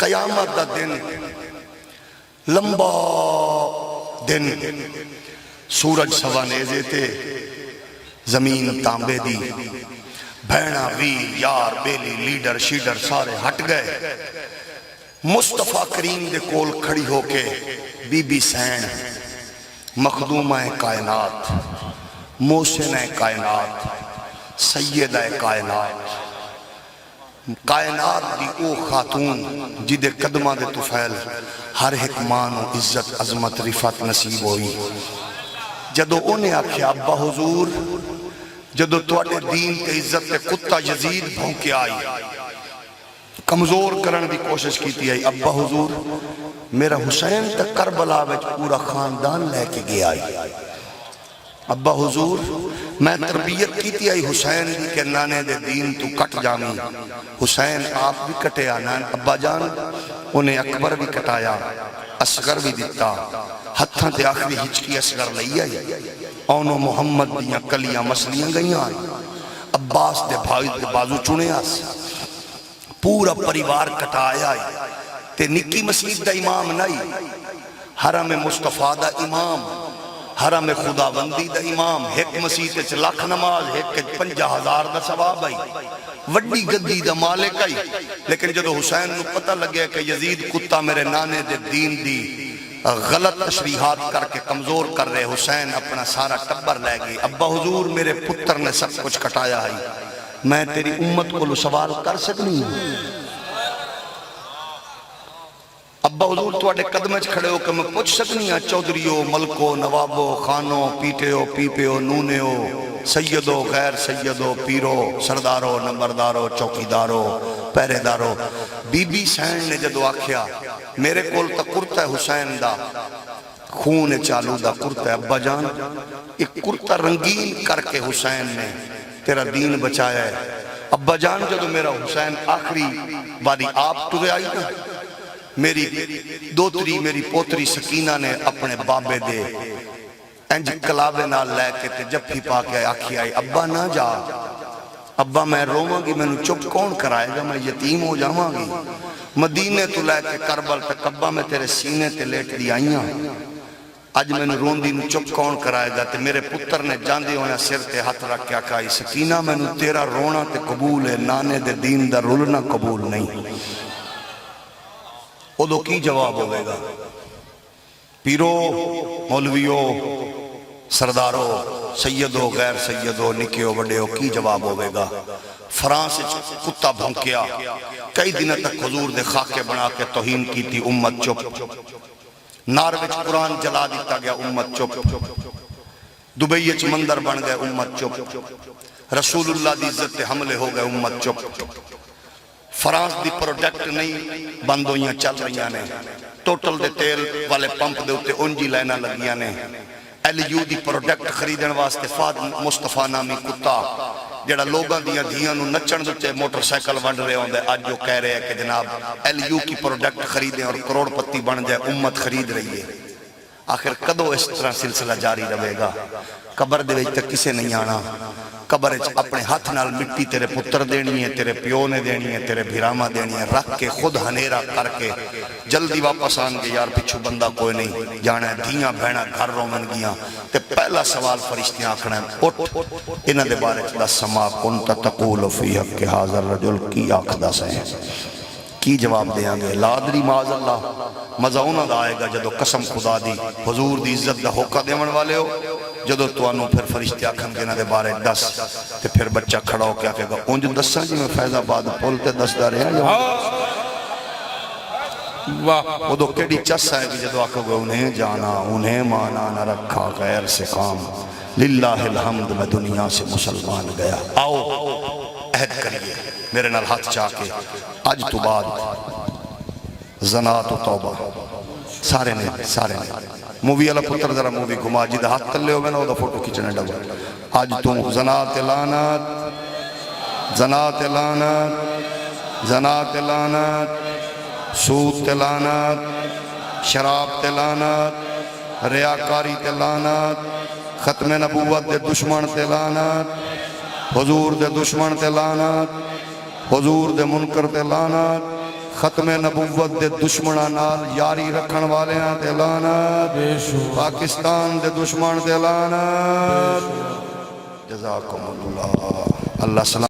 قیامت دا دن لمبا دن، سورج سوانیزے تے زمین تانبے دی، بھیڑا ویر یار بیلی لیڈر شیڈر سارے ہٹ گئے، مصطفیٰ کریم دے کول کھڑی ہو کے بی بی سین مخدومہ کائنات، محسنہ کائنات، سیدہ کائنات، کائنات دی او خاتون جدے قدمہ دے طفیل ہر ایک مان و عزت عظمت رفت نصیب ہوئی۔ جدو انہیں آکھیا ابا حضور، جدو تواڈے دین تے عزت تے کتا یزید بھونکے آئی، کمزور کرن دی کوشش کیتی آئی، ابا حضور میرا حسین تک کربلا وچ پورا خاندان لے کے گیا آئی، ابا حضور میں تربیت کیتی آئی حسین دی کہ نانے دے دین تو کٹ جامی، حسین آپ بھی کٹے آنان، ابا جان انہیں اکبر بھی کٹایا، اصغر بھی دیتا، ہتھاں تے آخری ہچکی اصغر لئی آئی، اونو محمد دیاں کلیاں مسلیاں گئیاں آئی، عباس دے بھائی دے بازو چنے آس، پورا پریوار کٹایا آئی، تے نکی مسجد دا امام نہیں، حرم مصطفیٰ دا امام، حرم خداوندی دا امام، ایک مسجد تے لاکھ نماز، ایک 50,000 دا ثواب آئی، وڈی گدی دا مالک آئی، لیکن جدو حسین نو پتہ لگے کہ یزید کتا میرے نانے دے دین دی غلط تشریحات کر کے کمزور کر رہے، حسین اپنا سارا ٹبر لے گئی، ابا حضور میرے پتر نے سب کچھ کٹایا ہے، میں تیری امت کو سوال کر سکنی ہوں؟ ابا حضور تواڈے قدمے چ کھڑے ہو کہ میں پوچھ سکنی ہاں چودھریو ملکو نوابو خانو پیٹیو پیپیو نونیو سیدو غیر سیدو پیرو سردارو نمبردارو چوکیدارو پہرے دارو، بی بی سین نے جدو آکھیا میرے کول تا کرتا ہے حسین دا خون چالو دا کرتا ہے، ابا جان ایک کرتا رنگین کر کے حسین نے تیرا دین بچایا ہے، ابا جان جدو میرا حسین آخری باری آپ ٹرے آئی نا، میری دوتری میری پوتری سکینہ نے اپنے بابے دے انج کلابے نال لے کے تے جب پا کے آکھی آئی ابا نہ جا، ابا میں روماں گی، میں نے چپ کون کرائے گا، میں یتیم ہو جاواں گی، مدینے تو لے کے کربل تک ابا میں تیرے سینے تے لیٹ دی آئیاں، آج میں نے روندی نو چپ کون کرائے گا، تے میرے پتر نے جاندے ہویا سر تے ہاتھ رکھ کے آکھائی سکینہ میں نے تیرا رونا تے قبول ہے، نانے دے دین دا رولنا قبول نہیں۔ ادو کی جواب ہوئے گا؟ پیرو مولویو سردارو سیدو غیر سیدو نکیو وڈیو کی جواب ہوئے گا؟ فرانس کتا بھونکیا، کئی دن تک حضور دے خاکے بنا کے توہین کی تھی، امت چپ، ناروچ قرآن جلا دیتا گیا، امت چپ، دبئی چ مندر بن گئے، امت چپ، رسول اللہ دی عزت حملے ہو گئے، امت چپ، فرانس دی پروڈکٹ نہیں بند ہوئیاں چل رہیاں نے، ٹوٹل دے تیل والے پمپ دے ہوتے انجی لینا لگیاں نے، ایل یو دی پروڈکٹ خریدن واسطے فاد مصطفیٰ نامی کتا جڑا لوگاں دیاں دھیاں نو نچن دوتے موٹر سائیکل ونڈ رہے ہوندے، آج جو کہہ رہے ہیں کہ جناب ایل یو کی پروڈکٹ خریدیں اور کروڑ پتی بن جائے، امت خرید رہی ہے۔ آخر کدو اس طرح سلسلہ جاری رہے گا؟ قبر دے وچ تک کسے نہیں آنا، قبر اپنے ہاتھ نال مٹی تیرے پتر دینی ہے، تیرے پیو نے دینی ہے، تیرے بھیراما دینی ہے، رکھ کے خود ہنیرا کر کے جلدی واپس آن گے، یار پچھو بندہ کوئی نہیں جانا ہے، دھیاں بہنا گھر رومن گیاں، تے پہلا سوال فرشتیاں آکھنا ہے اٹھ انہ دے بارے چلا سما کنت تقول فی حق حاضر رجل کی آکھدا سہیں، کی جواب دیاں گے؟ لادری معاذ اللہ، مزہ انہاں دا آئے گا جدو قسم خدا دی حضور دی عزت دا ہوکا دیون والے ہو، جدو تو انہوں پھر فرشتے آکھن کے نہ دے بارے دس، تے پھر بچہ کھڑا ہو کے آکھے گا انج دساں جی میں فیض آباد پولتے دس دا رہا یا وہ دو کیڑی چس ہے کہ جدو آکھو گے انہیں جانا انہیں مانا نہ رکھا غیر سے کام، للہ الحمد میں دنیا سے مسلمان گیا۔ آؤ عہد کریے میرے نال ہاتھ چاہ کے، آج تو بعد زنات و توبہ سارے نے مووی اللہ پتر ذرا مووی گھما جی دا ہاتھ تلے ہو میں نا وہ دا فوٹو کھچنے ڈبا، آج تو زنات لعنت زنات لعنت زنات لعنت سود لعنت شراب لعنت ریاکاری لعنت ختم نبوت دے دشمن لعنت حضور دے دشمن لعنت حضور دے منکر لعنت ختم نبوت دے دشمناں نال یاری رکھن والیاں تے لعنت، پاکستان دے دشمن تے لعنت۔ جزاکم اللہ۔ اللہ سلام۔